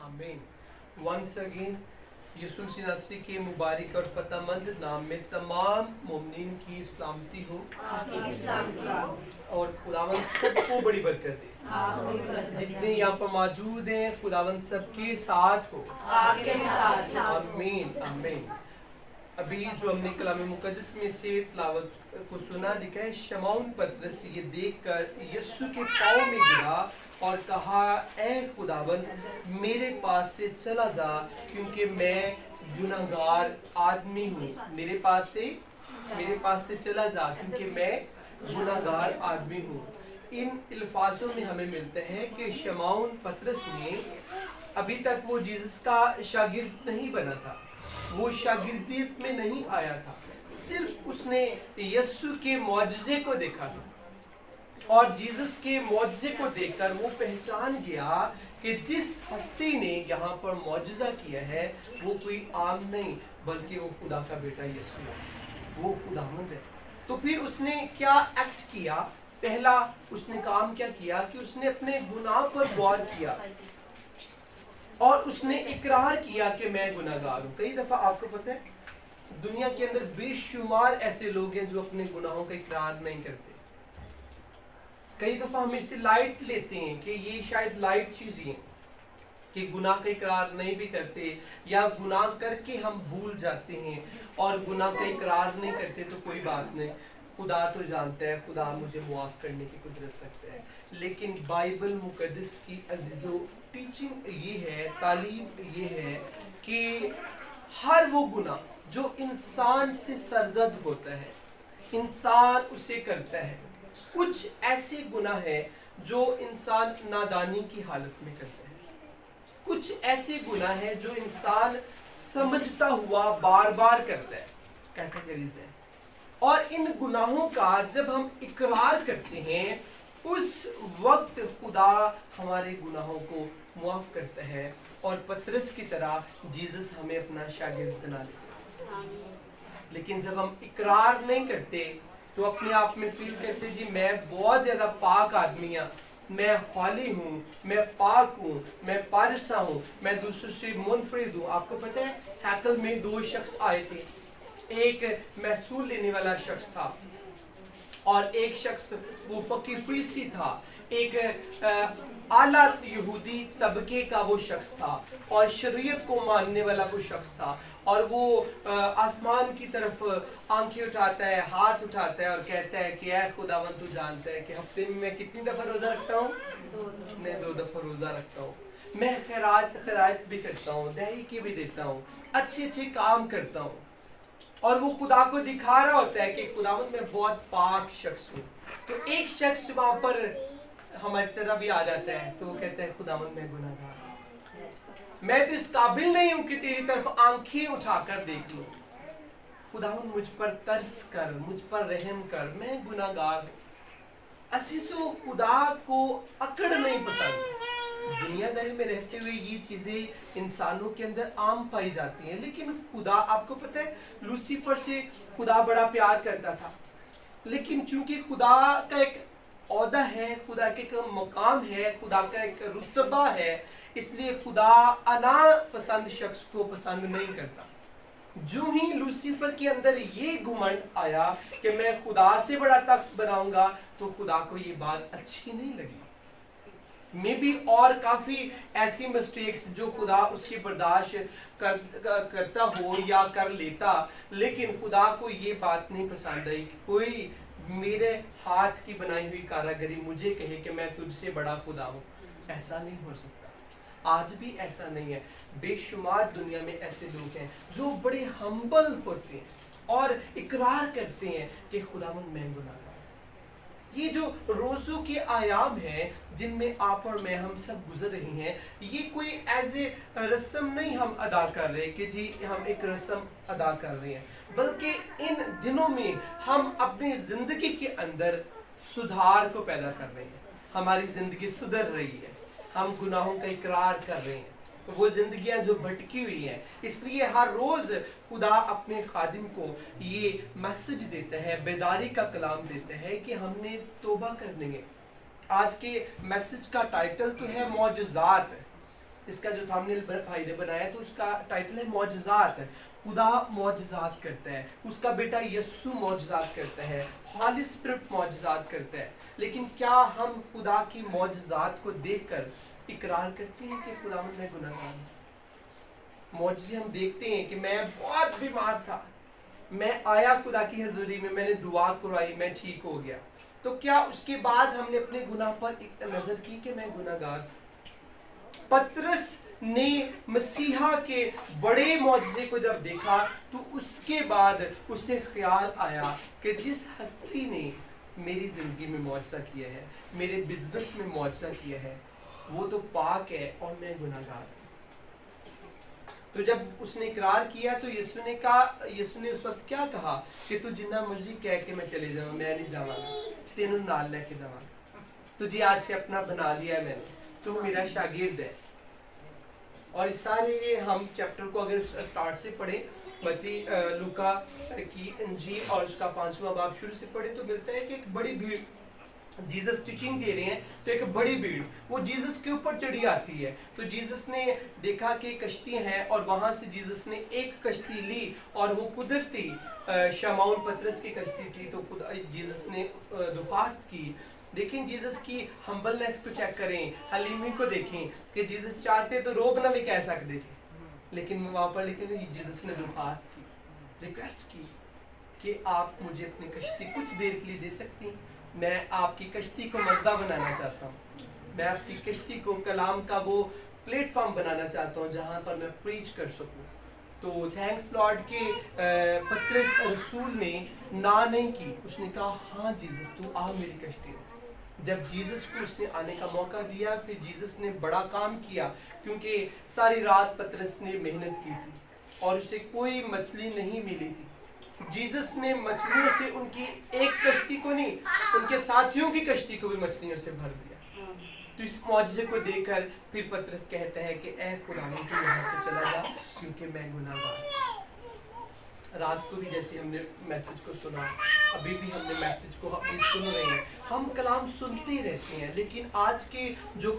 आमीन। Once again यीशु मसीह नासरी के मुबारक और फतेहमंद नाम में तमाम मोमिनीन की सलामती हो और खुदावंद सबको बड़ी बरकत दे। जितने यहाँ पर मौजूद हैं खुदावंद सबके साथ हो। आमीन आमीन। अभी जो हमने कलाम मुकद्दस में से तिलावत को सुना, लिखा है शमौन पतरस ये देखकर यीशु के पाँव में गिरा और कहा, ऐ खुदावंद मेरे पास से चला जा, क्योंकि मैं गुनाहगार आदमी हूँ। मेरे पास से चला जा, क्योंकि मैं गुनाहगार आदमी हूँ। इन अल्फाजों में हमें मिलता है कि शमौन पतरस ने अभी तक वो जीसस का शागिर्द नहीं बना था, वो शागिर्दियत में नहीं आया था, सिर्फ उसने यीशु के मौजज़े को देखा था और जीसस के मौजज़े को देखकर वो पहचान गया कि जिस हस्ती ने यहाँ पर मौजज़ा किया है वो कोई आम नहीं बल्कि वो खुदा का बेटा यीशु है, वो खुदावंद है। तो फिर उसने क्या एक्ट किया? पहला उसने काम क्या किया कि उसने अपने गुनाह पर गौर किया और उसने इकरार किया कि मैं गुनाहगार हूँ। कई दफ़ा आपको पता है दुनिया के अंदर बेशुमार ऐसे लोग हैं जो अपने गुनाहों का इकरार नहीं करते। कई दफ़ा हम इसे लाइट लेते हैं कि ये शायद लाइट चीज़ें हैं कि गुनाह का इकरार नहीं भी करते या गुनाह करके हम भूल जाते हैं और गुनाह का इकरार नहीं करते तो कोई बात नहीं, खुदा तो जानता है, खुदा मुझे मुआफ़ करने की कुदरत रखता है। लेकिन बाइबल मुकद्दस की अजीज़ों टीचिंग ये है, तालीम ये है कि हर वो गुनाह जो इंसान से सरजद होता है, इंसान उसे करता है। कुछ ऐसे गुनाह है जो इंसान नादानी की हालत में करता है, कुछ ऐसे गुनाह है जो इंसान समझता हुआ बार बार करता है, कैटेगरीज है। और इन गुनाहों का जब हम इकरार करते हैं उस वक्त खुदा हमारे गुनाहों को मुआफ करता है और पतरस की तरह जीसस हमें अपना शागिर्द बना देता है। लेकिन जब हम इकरार नहीं करते तो अपने आप में फील करते जी मैं बहुत ज्यादा पाक आदमी हूँ, मैं हौली हूँ, मैं पाक हूँ, मैं पारसा हूँ, मैं दूसरों से मुनफरिद हूँ। आपको पता है हैकल में दो शख्स आए थे, एक महसूल लेने वाला शख्स था और एक शख्स वो फकीर फरीसी था, एक आला यहूदी तबके का वो शख्स था और शरीयत को मानने वाला वो शख्स था। और वो आसमान की तरफ आंखें उठाता है, हाथ उठाता है और कहता है कि ऐ खुदावंद तू जानता है कि हफ्ते में मैं कितनी दफ़ा रोज़ा रखता हूँ? मैं 2 दफ़ा रोज़ा रखता हूँ। मैं खैरात भी करता हूँ, दही की भी देता हूँ, अच्छे अच्छे काम करता हूँ। और वो खुदा को दिखा रहा होता है कि खुदावंद मैं बहुत पाक शख्स हूँ। तो एक शख्स वहाँ पर हमारी तरह भी आ जाता है तो वो कहता है खुदावंद मैं गुनाहगार हूँ, मैं तो इस काबिल नहीं हूँ कि तेरी तरफ आंखें उठाकर देख लूँ। खुदावंद मुझ पर तरस कर, मुझ पर रहम कर, मैं गुनाहगार हूँ। असीसो खुदा को अकड़ नहीं पसंद। दुनियादारी में रहते हुए ये चीजें इंसानों के अंदर आम पाई जाती हैं, लेकिन खुदा, आपको पता है लूसीफर से खुदा बड़ा प्यार करता था, लेकिन चूंकि खुदा का एक औहदा है, खुदा का एक मकाम है, खुदा का एक रुतबा है, इसलिए खुदा अना पसंद शख्स को पसंद नहीं करता। जो ही लूसीफर के अंदर ये घुमंड आया कि मैं खुदा से बड़ा तख्त बनाऊंगा तो खुदा को ये बात अच्छी नहीं लगी। मे बी और काफी ऐसी मिस्टेक्स जो खुदा उसकी बर्दाश्त करता हो या कर लेता, लेकिन खुदा को ये बात नहीं पसंद आई कि कोई मेरे हाथ की बनाई हुई कारागरी मुझे कहे कि मैं तुझसे बड़ा खुदा हूँ। ऐसा नहीं हो सकता, आज भी ऐसा नहीं है। बेशुमार दुनिया में ऐसे लोग हैं जो बड़े हम्बल होते हैं और इकरार करते हैं कि खुदावंद मैं गुनाहगार हूं। ये जो रोज़ों के आयाम हैं जिनमें आप और मैं हम सब गुजर रही हैं, ये कोई एज ए रस्म नहीं हम अदा कर रहे कि जी हम एक रस्म अदा कर रहे हैं, बल्कि इन दिनों में हम अपनी जिंदगी के अंदर सुधार को पैदा कर रहे हैं। हमारी जिंदगी सुधर रही है, हम गुनाहों का इकरार कर रहे हैं, तो वो जिंदगियां जो भटकी हुई हैं। इसलिए हर रोज खुदा अपने खादिम को ये मैसेज देता है, बेदारी का कलाम देता है कि हमने तौबा करनी है। आज के मैसेज का टाइटल तो है मौजज़ात, इसका जो थंबनेल भाई ने बनाया तो उसका टाइटल है मौजज़ात। खुदा मौजज़ात करता है, उसका बेटा यीशु मौजज़ात करता है, होली स्पिरिट मौजज़ात करता है। लेकिन क्या हम खुदा की मौजज़ात को देखकर इकरार करते हैं कि खुदा मैं गुनाहगार हूँ? मौजज़े हम देखते हैं कि मैं बहुत बीमार था, मैं आया खुदा की हजूरी में, मैंने दुआ करवाई, मैं ठीक हो गया। तो क्या उसके बाद हमने अपने गुनाह पर एक नजर की कि मैं गुनाहगार? पतरस ने मसीहा के बड़े मौजज़े को जब देखा तो उसके बाद उसे ख्याल आया कि जिस हस्ती ने मेरी जिंदगी में मौजज़ा किया है, मेरे बिजनेस में मौजज़ा किया है, वो तो पाक है और मैं गुनाहगार हूं। तो जब उसने इकरार किया तो यीशु ने उस वक्त क्या कहा कि तू जिन्ना मर्जी कह के मैं चले जाऊँ, मैं नहीं जाऊँगा, तेनू नाल लेके जाऊँगा, तुझे आज से अपना बना लिया है मैंने, तू मेरा शागिर्द है। और इस सारे हम चैप्टर को अगर स्टार्ट से पढ़े, मत्ती लूका की इंजील और उसका 5वां बाब शुरू से पढ़े तो मिलता है कि एक बड़ी भीड़ जीसस टीचिंग दे रहे हैं, तो एक बड़ी भीड़ वो जीसस के ऊपर चढ़ी आती है। तो जीसस ने देखा कि कश्तियां हैं और वहां से जीसस ने एक कश्ती ली और वो कुदरती शमौन पतरस की कश्ती थी। तो जीसस ने दुखास्त की। देखें जीसस की हम्बलनेस को चेक करें, हलीमी को देखें कि जीसस चाहते तो रोब ना भी कह सकते थे, लेकिन वहां पर लिखे जीसस ने दुखास्त की, रिक्वेस्ट की कि आप मुझे अपनी कश्ती कुछ देर के लिए दे सकती हैं, मैं आपकी कश्ती को मज़दा बनाना चाहता हूँ, मैं आपकी कश्ती को कलाम का वो प्लेटफॉर्म बनाना चाहता हूँ जहाँ पर मैं प्रीच कर सकूँ। तो थैंक्स लॉर्ड के पतरस रसूल ने ना नहीं की, उसने कहा हाँ जीसस तू आ मेरी कश्ती में। जब जीसस को उसने आने का मौका दिया, फिर जीसस ने बड़ा काम किया, क्योंकि सारी रात पतरस ने मेहनत की थी और उसे कोई मछली नहीं मिली थी। जीसस ने मछलियों से उनकी एक कश्ती को नहीं, उनके साथियों की कश्ती को भी मछलियों से भर दिया। तो इस मौजज़े को देखकर फिर पतरस कहता है कि ऐ खुदावंद तू यहाँ से चला जा, क्योंकि मैं गुनाहगार हूँ। रात को भी जैसे हमने मैसेज को सुना, अभी भी हमने मैसेज को अभी सुन रहे हैं, हम कलाम सुनते ही रहते हैं, लेकिन आज के जो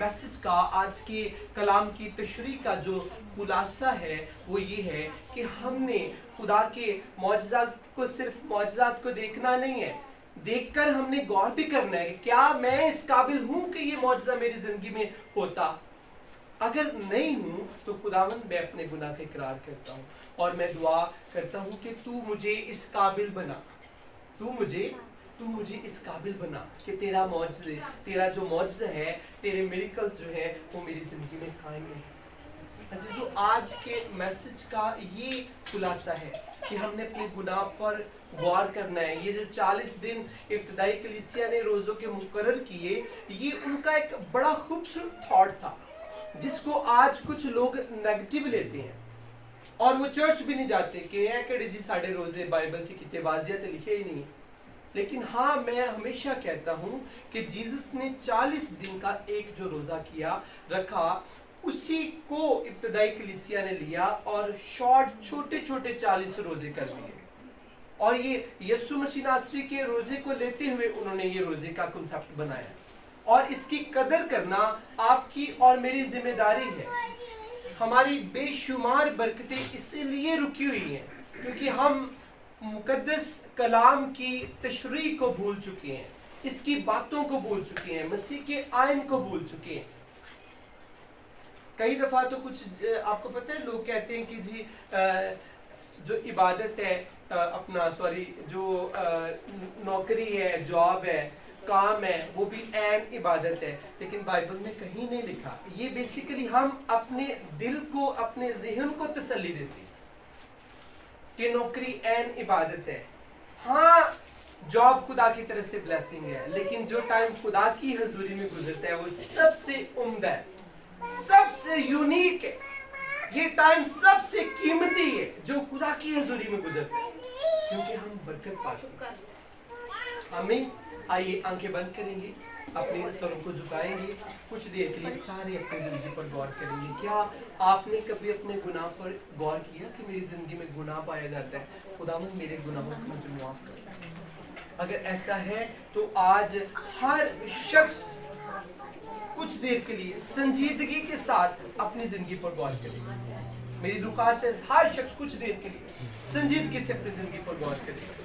मैसेज का, आज के कलाम की तशरीह का जो खुलासा है वो ये है कि हमने खुदा के मौजज़ात को, सिर्फ मौजज़ात को देखना नहीं है, देखकर हमने गौर भी करना है कि क्या मैं इस काबिल हूँ कि ये मौजज़ा मेरी ज़िंदगी में होता। अगर नहीं हूँ तो खुदावंद मैं अपने गुनाह का इकरार करता हूँ और मैं दुआ करता हूँ कि तू मुझे इस काबिल बना, तू मुझे इस काबिल बना कि तेरा मौजज़े, तेरा जो मौजज़ा है, तेरे मिरेकल्स जो है वो मेरी ज़िंदगी में कायम है। अज़ीज़ों, आज के मैसेज का ये खुलासा है कि हमने अपने गुनाह पर गौर करना है। ये जो 40 दिन इब्तिदाई कलीसिया ने रोज़ों के मुकर्रर किए, ये उनका एक बड़ा खूबसूरत थॉट था जिसको आज कुछ लोग नेगेटिव लेते हैं और वो चर्च भी नहीं जाते कि जी साढ़े रोजे बाइबल से कितने बाजियां तो लिखे ही नहीं। लेकिन हाँ, मैं हमेशा कहता हूँ कि जीसस ने 40 दिन का एक जो रोजा किया रखा, उसी को इब्तिदाई कलीसिया ने लिया और शॉर्ट छोटे छोटे 40 रोजे कर दिए और ये यीशु मसीह नासरी के रोजे को लेते हुए उन्होंने ये रोजे का कॉन्सेप्ट बनाया और इसकी कदर करना आपकी और मेरी जिम्मेदारी है। हमारी बेशुमार बरकतें इसीलिए रुकी हुई हैं क्योंकि हम मुकद्दस कलाम की तशरीह को भूल चुके हैं, इसकी बातों को भूल चुके हैं, मसीह के आयन को भूल चुके हैं। कई दफ़ा तो कुछ आपको पता है, लोग कहते हैं कि जी जो इबादत है जो नौकरी है, जॉब है, काम है, वो भी ऐन इबादत है, लेकिन बाइबल में कहीं नहीं लिखा। ये बेसिकली हम अपने दिल को, अपने ज़हन को तसल्ली देते हैं कि नौकरी ऐन इबादत है। हाँ, जॉब खुदा की तरफ से ब्लेसिंग है, लेकिन जो टाइम खुदा की हजूरी में गुजरता है वो सबसे उम्दा है, सबसे यूनिक है। ये टाइम सबसे कीमती है जो खुदा की हजूरी में गुजरता है, क्योंकि हम बरकत पाते हैं। आमीन। आइए आंखें बंद करेंगे, अपने सरों को झुकाएंगे, कुछ देर के लिए सारे अपनी जिंदगी पर गौर करेंगे। क्या आपने कभी अपने गुनाह पर गौर किया कि मेरी जिंदगी में गुनाह पाया जाता है, खुदावंद मेरे गुनाहों को मुझे माफ कर। अगर ऐसा है तो आज हर शख्स कुछ देर के लिए संजीदगी के साथ अपनी जिंदगी पर गौर करें। मेरी दुआ से हर शख्स कुछ देर के लिए संजीदगी से अपनी जिंदगी पर गौर करे।